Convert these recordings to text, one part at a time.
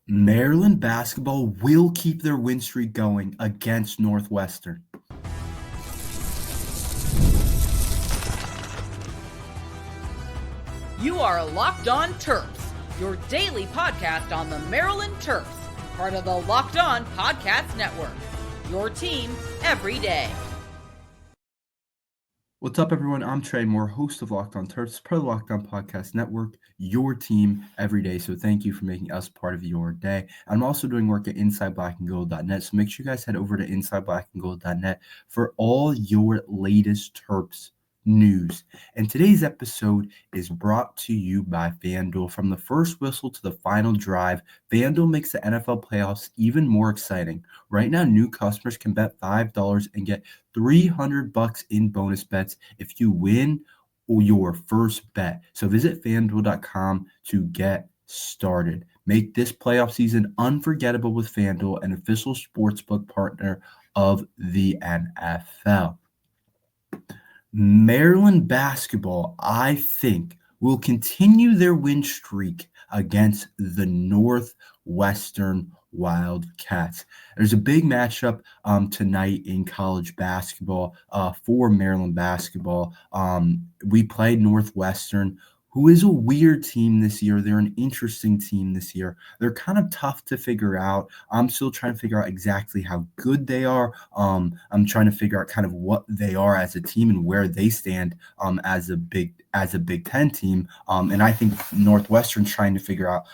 Maryland basketball will keep their win streak going against Northwestern. You are Locked On Terps, your daily podcast on the Maryland Terps, part of the Locked On Podcast Network, your team every day. What's up, everyone? I'm Tre Moore, host of Locked On Terps, part of the Locked On Podcast Network, your team every day. So thank you for making us part of your day. I'm also doing work at InsideBlackandGold.net, so make sure you guys head over to InsideBlackandGold.net for all your latest Terps news. And today's episode is brought to you by FanDuel. From the first whistle to the final drive, FanDuel makes the NFL playoffs even more exciting. Right now, new customers can bet $5 and get $300 in bonus bets if you win your first bet. So visit FanDuel.com to get started. Make this playoff season unforgettable with FanDuel, an official sportsbook partner of the NFL. Maryland basketball, I think, will continue their win streak against the Northwestern Wildcats. There's a big matchup tonight in college basketball for Maryland basketball. We played Northwestern, who is a weird team this year. They're an interesting team this year. They're kind of tough to figure out. I'm still trying to figure out exactly how good they are. I'm trying to figure out kind of what they are as a team and where they stand as a Big Ten team. And I think Northwestern's trying to figure out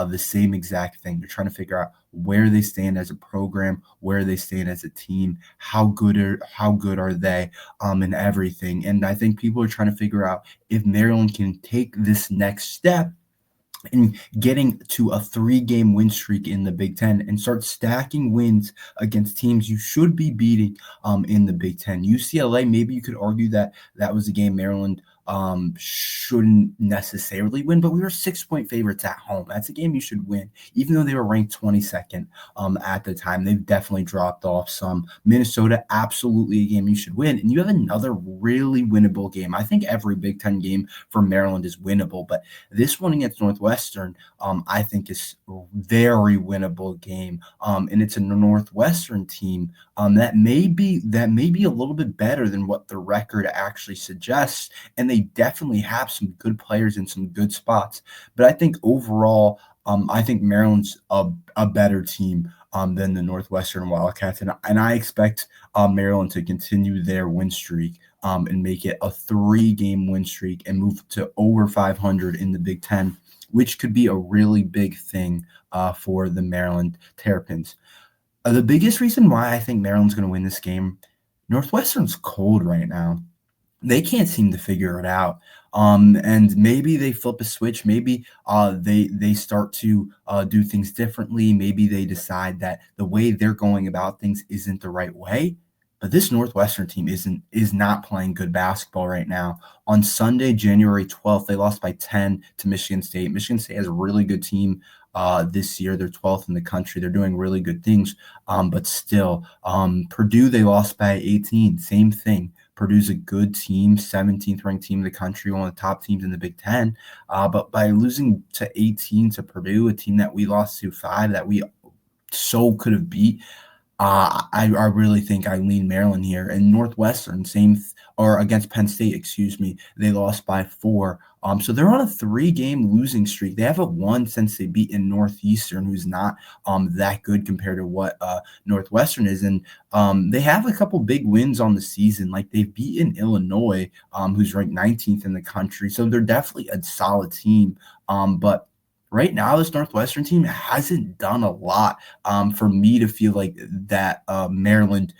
the same exact thing. They're trying to figure out where they stand as a program, where they stand as a team, how good are they, and everything. And I think people are trying to figure out if Maryland can take this next step in getting to a 3-game win streak in the Big Ten and start stacking wins against teams you should be beating in the Big Ten. UCLA, maybe you could argue that was a game Maryland shouldn't necessarily win, but we were 6-point favorites at home. That's a game you should win, even though they were ranked 22nd at the time. They've definitely dropped off some. Minnesota, absolutely a game you should win. And you have another really winnable game. I think every Big Ten game for Maryland is winnable, but this one against Northwestern, I think is a very winnable game. And it's a Northwestern team that may be a little bit better than what the record actually suggests. And they definitely have some good players in some good spots. But I think overall, I think Maryland's a better team than the Northwestern Wildcats. And I expect Maryland to continue their win streak and make it a 3-game win streak and move to over 500 in the Big Ten, which could be a really big thing for the Maryland Terrapins. The biggest reason why I think Maryland's going to win this game, Northwestern's cold right now. They can't seem to figure it out. And maybe they flip a switch. Maybe they start to do things differently. Maybe they decide that the way they're going about things isn't the right way. But this Northwestern team is not playing good basketball right now. On Sunday, January 12th, they lost by 10 to Michigan State. Michigan State has a really good team this year. They're 12th in the country. They're doing really good things. But still, Purdue, they lost by 18. Same thing. Purdue's a good team, 17th ranked team in the country, one of the top teams in the Big Ten. But by losing to 18 to Purdue, a team that we lost to 5 that we so could have beat, I really think I lean Maryland here. And Northwestern, or against Penn State, excuse me, they lost by 4. So they're on a 3-game losing streak. They haven't won since they beat in Northeastern, who's not that good compared to what Northwestern is. And they have a couple big wins on the season. Like they've beaten Illinois, who's ranked 19th in the country. So they're definitely a solid team. But right now, this Northwestern team hasn't done a lot for me to feel like that Maryland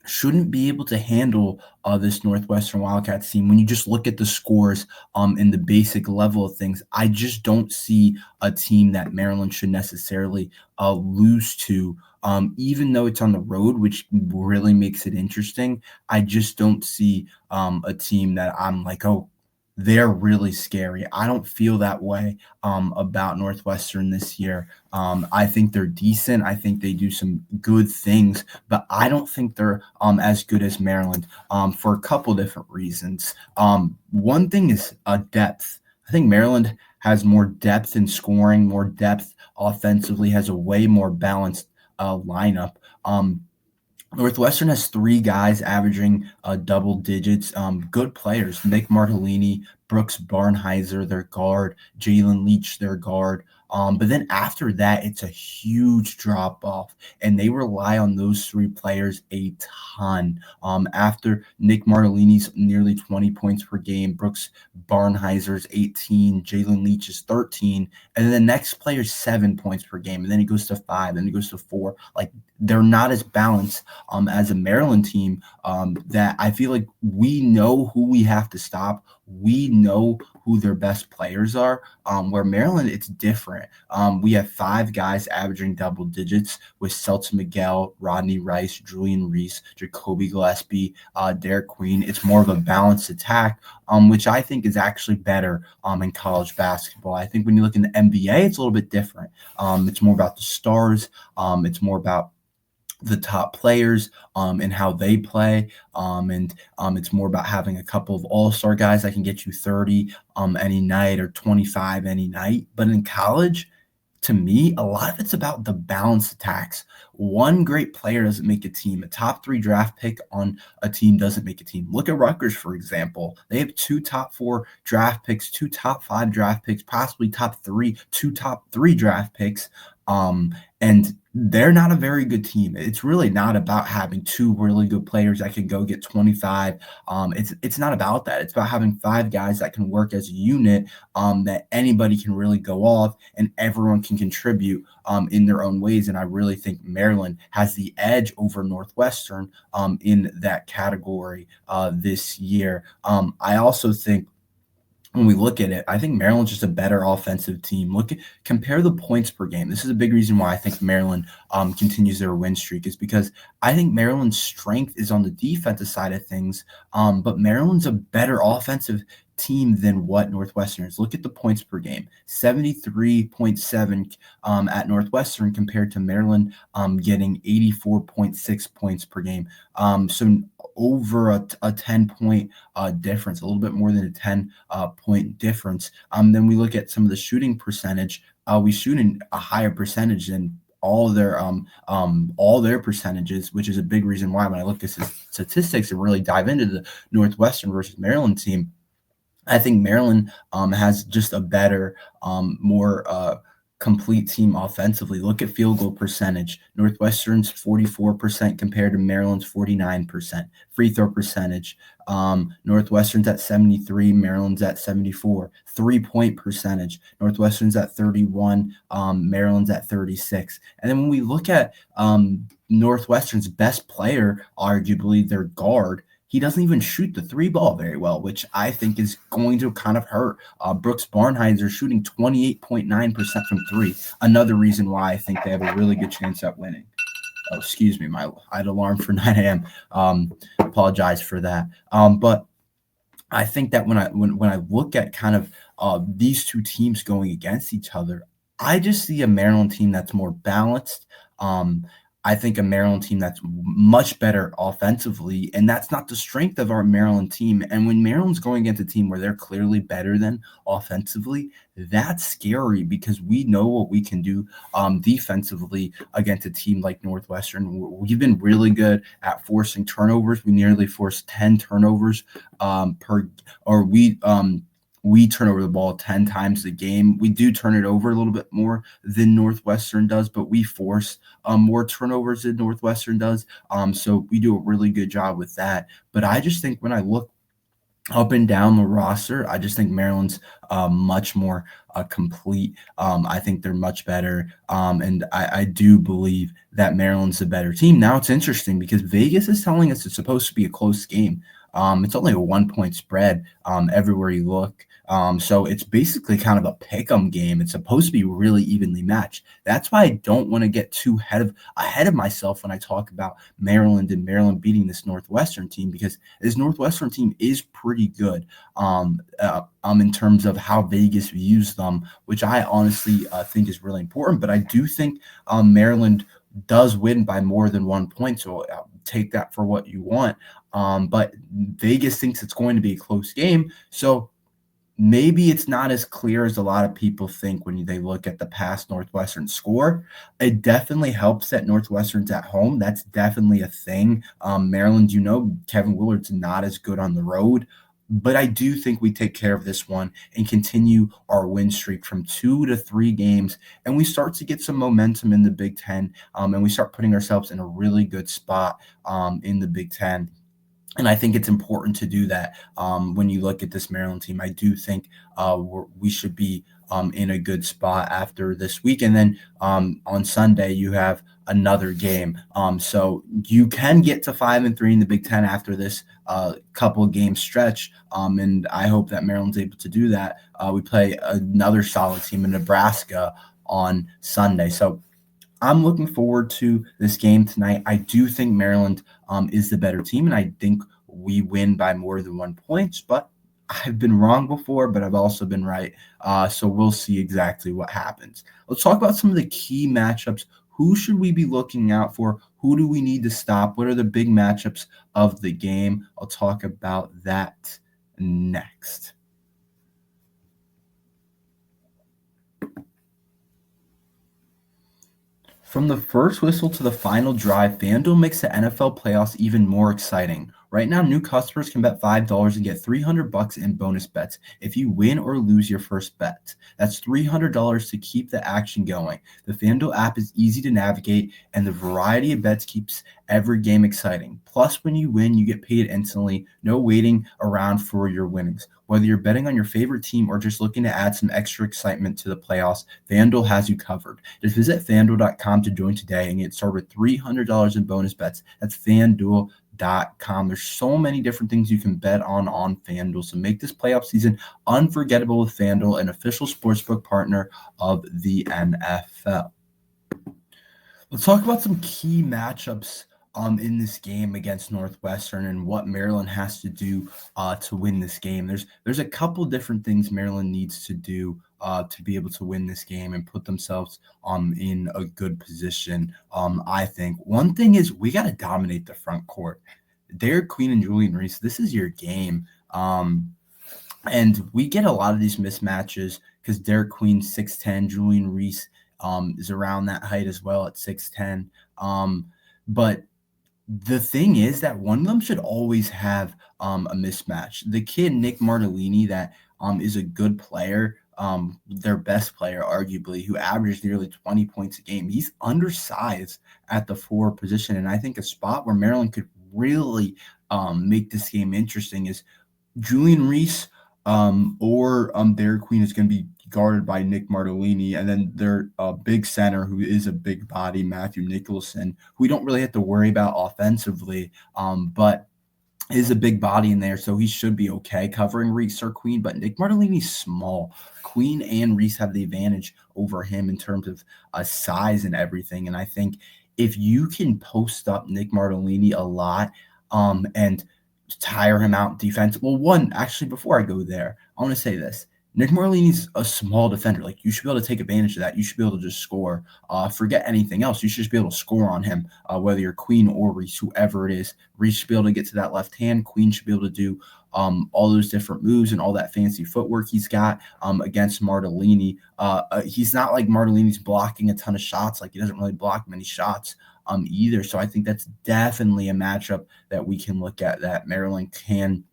shouldn't be able to handle this Northwestern Wildcats team. When you just look at the scores and the basic level of things, I just don't see a team that Maryland should necessarily lose to, even though it's on the road, which really makes it interesting. I just don't see a team that I'm like, oh, they're really scary. I don't feel that way about Northwestern this year. I think they're decent. I think they do some good things, but I don't think they're as good as Maryland for a couple different reasons. One thing is depth. I think Maryland has more depth in scoring, more depth offensively, has a way more balanced lineup. Northwestern has three guys averaging double digits. Good players: Nick Martellini, Brooks Barnheiser, their guard; Jalen Leach, their guard. But then after that, it's a huge drop off, and they rely on those three players a ton. After Nick Martellini's nearly 20 points per game, Brooks Barnheiser's 18, Jalen Leach is 13, and then the next player's 7 points per game, and then he goes to 5, then he goes to 4. Like, they're not as balanced as a Maryland team, that I feel like we know who we have to stop. We know who their best players are. Where Maryland, it's different. We have 5 guys averaging double digits with Selton Miguel, Rodney Rice, Julian Reese, Jacoby Gillespie, Derek Queen. It's more of a balanced attack, which I think is actually better in college basketball. I think when you look in the NBA, it's a little bit different. It's more about the stars. It's more about the top players and how they play. And it's more about having a couple of all-star guys that can get you 30 any night or 25 any night. But in college, to me, a lot of it's about the balanced attacks. One great player doesn't make a team. A top 3 draft pick on a team doesn't make a team. Look at Rutgers, for example. They have 2 top 4 draft picks, 2 top 5 draft picks, possibly 2 top 3 draft picks. And they're not a very good team. It's really not about having 2 really good players that can go get 25. It's not about that. It's about having 5 guys that can work as a unit, that anybody can really go off and everyone can contribute in their own ways. And I really think Maryland has the edge over Northwestern in that category this year. I also think when we look at it, I think Maryland's just a better offensive team. Compare the points per game. This is a big reason why I think Maryland continues their win streak, is because I think Maryland's strength is on the defensive side of things, but Maryland's a better offensive team than what Northwestern is. Look at the points per game: 73.7 at Northwestern compared to Maryland getting 84.6 points per game. So over a 10-point difference, a little bit more than a 10-point difference. Then we look at some of the shooting percentage. We shoot in a higher percentage than all their percentages, which is a big reason why when I look at statistics and really dive into the Northwestern versus Maryland team, I think Maryland has just a better, more complete team offensively. Look at field goal percentage. Northwestern's 44% compared to Maryland's 49%. Free throw percentage. Northwestern's at 73, Maryland's at 74. 3-point percentage. Northwestern's at 31, Maryland's at 36. And then when we look at Northwestern's best player, arguably their guard, he doesn't even shoot the 3 ball very well, which I think is going to kind of hurt. Brooks Barnheiser shooting 28.9% from 3. Another reason why I think they have a really good chance at winning. Oh, excuse me, I had alarm for 9 a.m. Apologize for that. But I think that when I look at kind of these 2 teams going against each other, I just see a Maryland team that's more balanced. I think a Maryland team that's much better offensively, and that's not the strength of our Maryland team. And when Maryland's going against a team where they're clearly better than offensively, that's scary because we know what we can do defensively against a team like Northwestern. We've been really good at forcing turnovers. We nearly forced 10 turnovers we turn over the ball 10 times a game. We do turn it over a little bit more than Northwestern does, but we force more turnovers than Northwestern does. So we do a really good job with that. But I just think when I look up and down the roster, I just think Maryland's much more complete. I think they're much better. And I do believe that Maryland's a better team. Now it's interesting because Vegas is telling us it's supposed to be a close game. It's only a 1-point spread everywhere you look. So it's basically kind of a pick'em game. It's supposed to be really evenly matched. That's why I don't want to get too ahead of myself when I talk about Maryland and Maryland beating this Northwestern team, because this Northwestern team is pretty good in terms of how Vegas views them, which I honestly think is really important. But I do think Maryland does win by more than 1 point. So take that for what you want. But Vegas thinks it's going to be a close game. So maybe it's not as clear as a lot of people think when they look at the past Northwestern score. It definitely helps that Northwestern's at home. That's definitely a thing. Maryland, Kevin Willard's not as good on the road. But I do think we take care of this one and continue our win streak from 2 to 3 games, and we start to get some momentum in the Big Ten, and we start putting ourselves in a really good spot in the Big Ten. And I think it's important to do that. When you look at this Maryland team, I do think we should be in a good spot after this week. And then on Sunday, you have another game. So you can get to 5-3 in the Big Ten after this couple game stretch. And I hope that Maryland's able to do that. We play another solid team in Nebraska on Sunday. So I'm looking forward to this game tonight. I do think Maryland is the better team, and I think we win by more than 1 point. But I've been wrong before, but I've also been right. So we'll see exactly what happens. Let's talk about some of the key matchups. Who should we be looking out for? Who do we need to stop? What are the big matchups of the game? I'll talk about that next. From the first whistle to the final drive, FanDuel makes the NFL playoffs even more exciting. Right now, new customers can bet $5 and get $300 in bonus bets if you win or lose your first bet. That's $300 to keep the action going. The FanDuel app is easy to navigate, and the variety of bets keeps every game exciting. Plus, when you win, you get paid instantly. No waiting around for your winnings. Whether you're betting on your favorite team or just looking to add some extra excitement to the playoffs, FanDuel has you covered. Just visit FanDuel.com to join today and get started with $300 in bonus bets. That's FanDuel.com. There's so many different things you can bet on FanDuel. So make this playoff season unforgettable with FanDuel, an official sportsbook partner of the NFL. Let's talk about some key matchups in this game against Northwestern and what Maryland has to do to win this game. There's a couple different things Maryland needs to do to be able to win this game and put themselves in a good position. I think one thing is we got to dominate the front court. Derek Queen and Julian Reese, this is your game. And we get a lot of these mismatches because Derek Queen 6'10", Julian Reese is around that height as well at 6'10". But the thing is that one of them should always have a mismatch. The kid, Nick Martellini, that is a good player, their best player, arguably, who averages nearly 20 points a game. He's undersized at the 4 position, and I think a spot where Maryland could really make this game interesting is Julian Reese or Derek Queen is going to be guarded by Nick Martellini, and then their big center, who is a big body, Matthew Nicholson, who we don't really have to worry about offensively, but is a big body in there, so he should be okay covering Reese or Queen. But Nick Martellini's small. Queen and Reese have the advantage over him in terms of size and everything, and I think if you can post up Nick Martellini a lot and tire him out defense. Well, actually, before I go there, I want to say this. Nick Martellini's a small defender. Like, you should be able to take advantage of that. You should be able to just score. Forget anything else. You should just be able to score on him, whether you're Queen or Reese, whoever it is. Reese should be able to get to that left hand. Queen should be able to do all those different moves and all that fancy footwork he's got against Martellini. He's not like Martellini's blocking a ton of shots. Like, he doesn't really block many shots either. So I think that's definitely a matchup that we can look at that Maryland can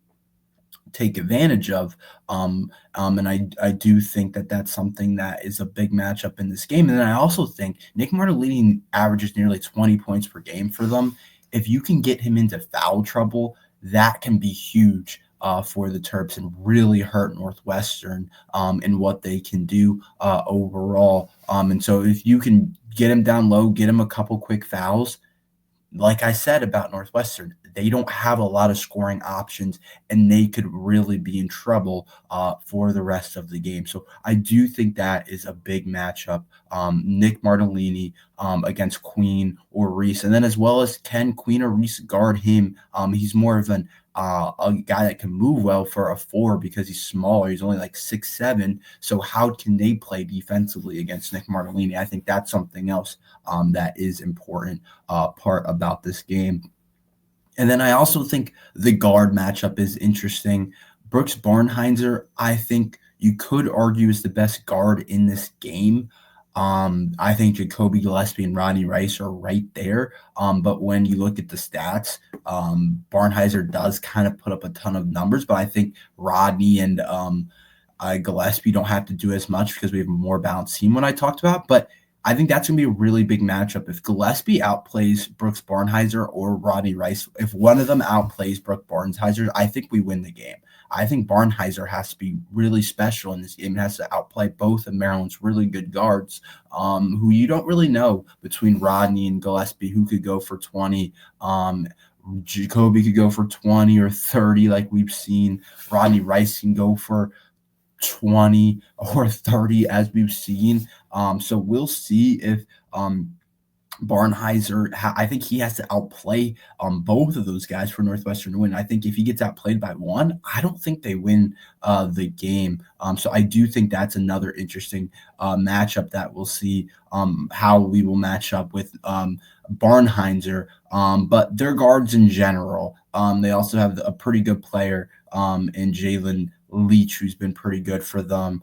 take advantage of. And I do think that that's something that is a big matchup in this game. And then I also think Nick Martellini averages nearly 20 points per game for them. If you can get him into foul trouble, that can be huge for the Terps and really hurt Northwestern and what they can do overall. And so if you can get him down low, get him a couple quick fouls, like I said about Northwestern, they don't have a lot of scoring options, and they could really be in trouble for the rest of the game. So I do think that is a big matchup. Nick Martellini against Queen or Reese, and then as well as can Queen or Reese guard him. He's more of a guy that can move well for a 4 because he's smaller. He's only like 6'7". So how can they play defensively against Nick Martellini? I think that's something else that is important part about this game. And then I also think the guard matchup is interesting, Brooks Barnheiser, I think you could argue is the best guard in this game. I think Jacoby Gillespie and Rodney Rice are right there. But when you look at the stats, Barnheiser does kind of put up a ton of numbers, but I think Rodney and Gillespie don't have to do as much because we have a more balanced team when I talked about. But I think that's going to be a really big matchup. If Gillespie outplays Brooks Barnheiser or Rodney Rice, if one of them outplays Brooks Barnheiser, I think we win the game. I think Barnheiser has to be really special in this game. It has to outplay both of Maryland's really good guards, who you don't really know between Rodney and Gillespie who could go for 20. Jacoby could go for 20 or 30 like we've seen. Rodney Rice can go for 20 or 30 as we've seen. So we'll see if Barnheiser, I think he has to outplay both of those guys for Northwestern to win. I think if he gets outplayed by one, I don't think they win the game. So I do think that's another interesting matchup that we'll see how we will match up with Barnheiser. But their guards in general, they also have a pretty good player in Jalen Leach, who's been pretty good for them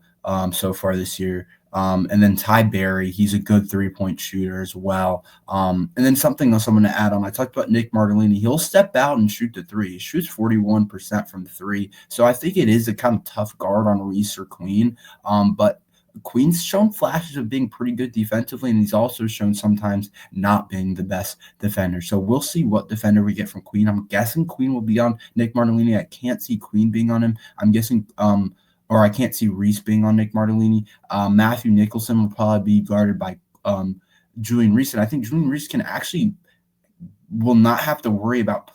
so far this year. And then Ty Berry, he's a good three-point shooter as well. And then something else I'm going to add on. I talked about Nick Martellini. He'll step out and shoot the three. He shoots 41% from three. So I think it is a kind of tough guard on Reese or Queen. But Queen's shown flashes of being pretty good defensively, and he's also shown sometimes not being the best defender. So we'll see what defender we get from Queen. I'm guessing Queen will be on Nick Martellini. I can't see Queen being on him. I'm guessing or I can't see Reese being on Nick Martellini. Matthew Nicholson will probably be guarded by Julian Reese. And I think Julian Reese will not have to worry about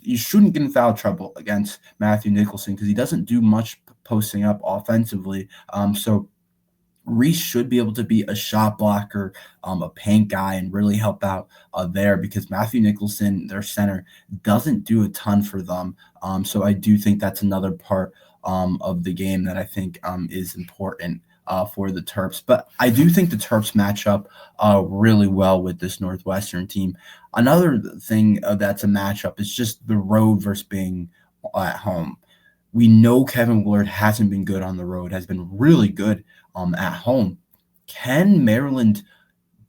you shouldn't get in foul trouble against Matthew Nicholson because he doesn't do much posting up offensively. So Reese should be able to be a shot blocker, a paint guy, and really help out there because Matthew Nicholson, their center, doesn't do a ton for them. So I do think that's another part of the game that I think is important for the Terps. But I do think the Terps match up really well with this Northwestern team. Another thing that's a matchup is just the road versus being at home. We know Kevin Willard hasn't been good on the road, has been really good at home. Can Maryland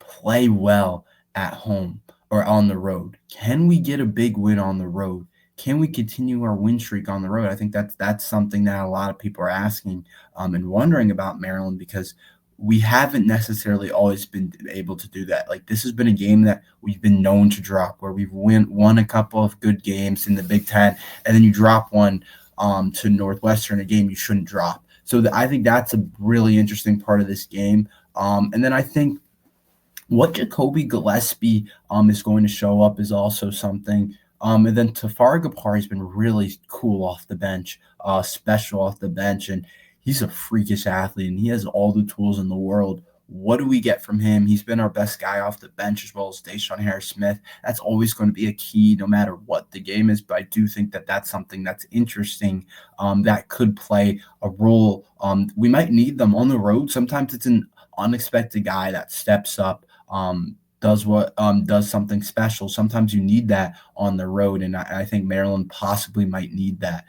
play well at home or on the road? Can we get a big win on the road? Can we continue our win streak on the road? I think that's something that a lot of people are asking and wondering about Maryland because we haven't necessarily always been able to do that. Like this has been a game that we've been known to drop where we've won a couple of good games in the Big Ten and then you drop one to Northwestern, a game you shouldn't drop. So I think that's a really interesting part of this game. And then I think what Jacoby Gillespie is going to show up is also something. And then Tafari Gapari has been really cool off the bench, special off the bench, and he's a freakish athlete, and he has all the tools in the world. What do we get from him? He's been our best guy off the bench as well as Deshaun Harris-Smith. That's always going to be a key no matter what the game is, but I do think that that's something that's interesting that could play a role. We might need them on the road. Sometimes it's an unexpected guy that steps up, does something special. Sometimes you need that on the road, and I think Maryland possibly might need that.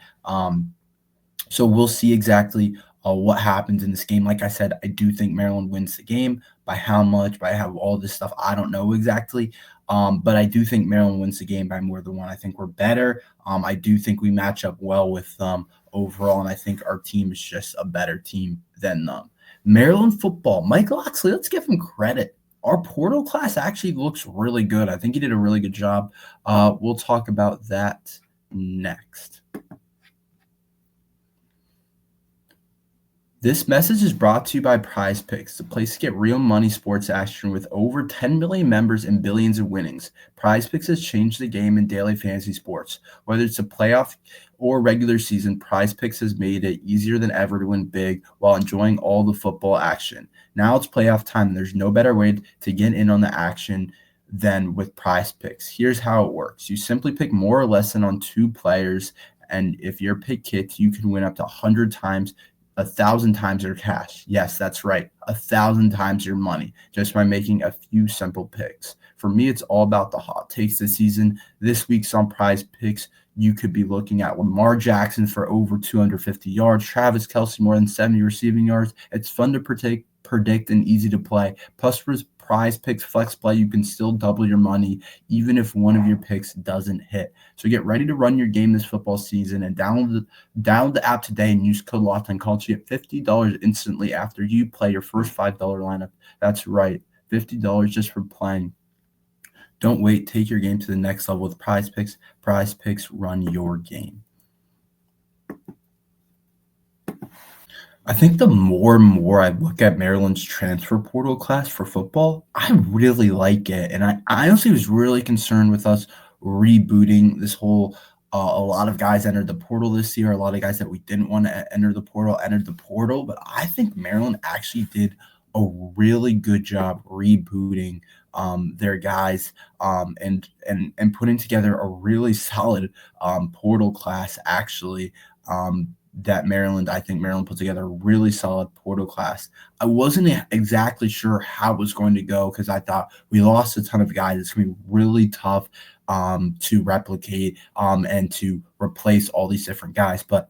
So we'll see exactly what happens in this game. Like I said, I do think Maryland wins the game. By how much, by how all this stuff, I don't know exactly. But I do think Maryland wins the game by more than one. I think we're better. I do think we match up well with them overall, and I think our team is just a better team than them. Maryland football, Mike Locksley, let's give him credit. Our portal class actually looks really good. I think he did a really good job. We'll talk about that next. This message is brought to you by Prizepicks, the place to get real money sports action with over 10 million members and billions of winnings. Prizepicks has changed the game in daily fantasy sports. Whether it's a playoff or regular season, Prizepicks has made it easier than ever to win big while enjoying all the football action. Now it's playoff time, and there's no better way to get in on the action than with Prizepicks. Here's how it works. You simply pick more or less than on two players, and if your pick hits, you can win up to 100 times 1,000 times your cash. Yes, that's right. 1,000 times your money just by making a few simple picks. For me, it's all about the hot takes this season. This week's on Prizepicks. you could be looking at Lamar Jackson for over 250 yards, Travis Kelce more than 70 receiving yards. It's fun to predict and easy to play. Plus, with Prizepicks flex play, you can still double your money even if one of your picks doesn't hit. So get ready to run your game this football season and download the app today and use code LOCKEDONCOLLEGE to get $50 instantly after you play your first $5 lineup. That's right, $50 just for playing. Don't wait. Take your game to the next level with Prizepicks. Prizepicks, run your game. I think the more and more I look at Maryland's transfer portal class for football, I really like it. And I honestly was really concerned with us rebooting this whole a lot of guys entered the portal this year. A lot of guys that we didn't want to enter the portal entered the portal. But I think Maryland actually did a really good job rebooting their guys and putting together a really solid portal class actually. I think Maryland put together a really solid portal class. I wasn't exactly sure how it was going to go because I thought we lost a ton of guys. It's going to be really tough to replicate and to replace all these different guys. But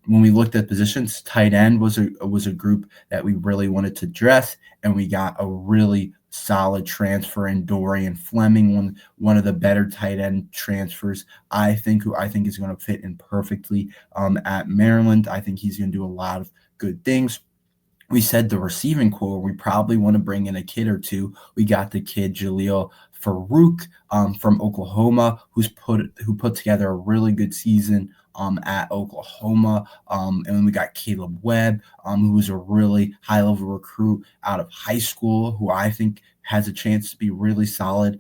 when we looked at positions, tight end was a group that we really wanted to address, and we got a really solid transfer in Dorian Fleming, one of the better tight end transfers. Who I think is going to fit in perfectly at Maryland. I think he's going to do a lot of good things. We said the receiving core, we probably want to bring in a kid or two. We got the kid Jaleel Farouk from Oklahoma, who put together a really good season at Oklahoma. And then we got Caleb Webb, who was a really high-level recruit out of high school, who I think has a chance to be really solid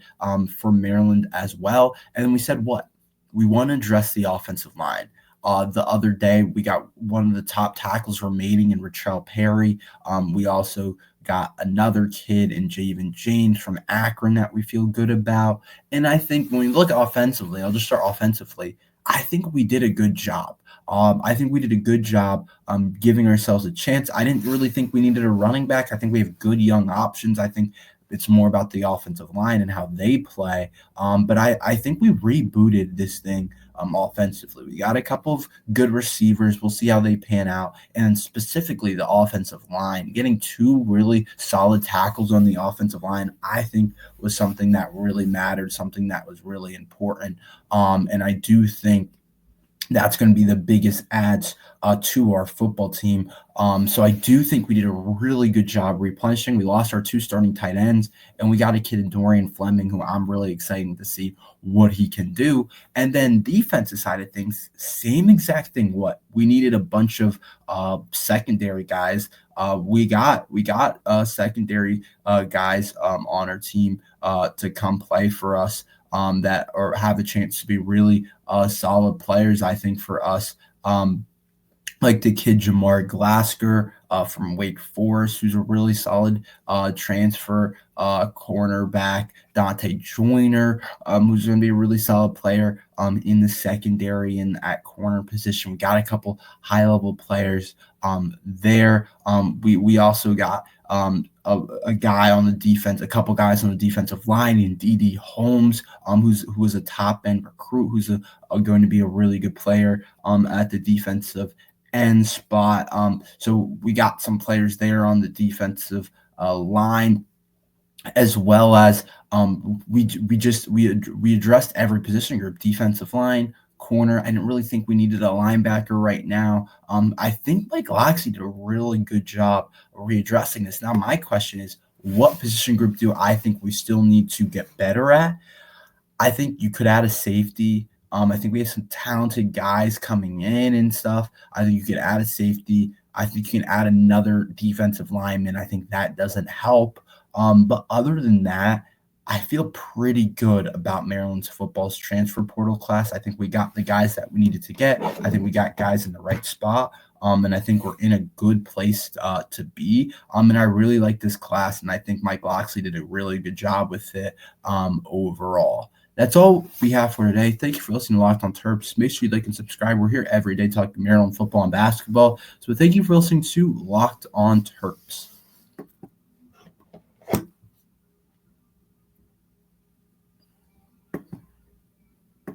for Maryland as well. And then we said what? We want to address the offensive line. The other day, we got one of the top tackles remaining in Richelle Perry. We also got another kid in Javen James from Akron that we feel good about. And I think when we look offensively, I'll just start offensively. I think we did a good job. Giving ourselves a chance. I didn't really think we needed a running back. I think we have good young options. I think it's more about the offensive line and how they play. But I think we rebooted this thing offensively. We got a couple of good receivers. We'll see how they pan out. And specifically the offensive line, getting two really solid tackles on the offensive line, I think was something that really mattered, something that was really important. And I do think that's going to be the biggest adds to our football team. So I do think we did a really good job replenishing. We lost our two starting tight ends, and we got a kid in Dorian Fleming who I'm really excited to see what he can do. And then defensive side of things, same exact thing. What we needed a bunch of secondary guys. We got secondary guys on our team to come play for us. That or have a chance to be really solid players, I think, for us. Like the kid Jamar Glasker from Wake Forest, who's a really solid transfer cornerback. Dante Joyner, who's going to be a really solid player in the secondary and at corner position. We got a couple high-level players there. We also got a guy on the defense, a couple guys on the defensive line in D.D. Holmes, who was a top-end recruit, who's going to be a really good player at the defensive end spot. So we got some players there on the defensive line, as well as we addressed every position group: defensive line, corner. I didn't really think we needed a linebacker right now. I think Mike Locksley did a really good job readdressing this. Now my question is, what position group do I think we still need to get better at? I think you could add a safety. I think we have some talented guys coming in and stuff. I think you could add a safety. I think you can add another defensive lineman. I think that doesn't help. But other than that, I feel pretty good about Maryland's football's transfer portal class. I think we got the guys that we needed to get. I think we got guys in the right spot. And I think we're in a good place to be. And I really like this class, and I think Mike Locksley did a really good job with it overall. That's all we have for today. Thank you for listening to Locked on Terps. Make sure you like and subscribe. We're here every day talking Maryland football and basketball. So thank you for listening to Locked on Terps.